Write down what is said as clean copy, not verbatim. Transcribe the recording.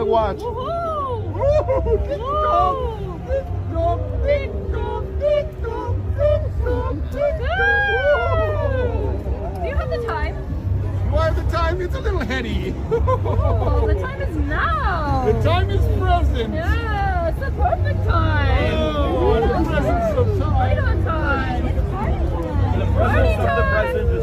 watch. Do you have the time? Do I have the time? It's a little heady. Oh, the time is now. The time is present. Yeah, it's the perfect time. Oh, the presence of time. Right on time. It's party time. The presence of the present is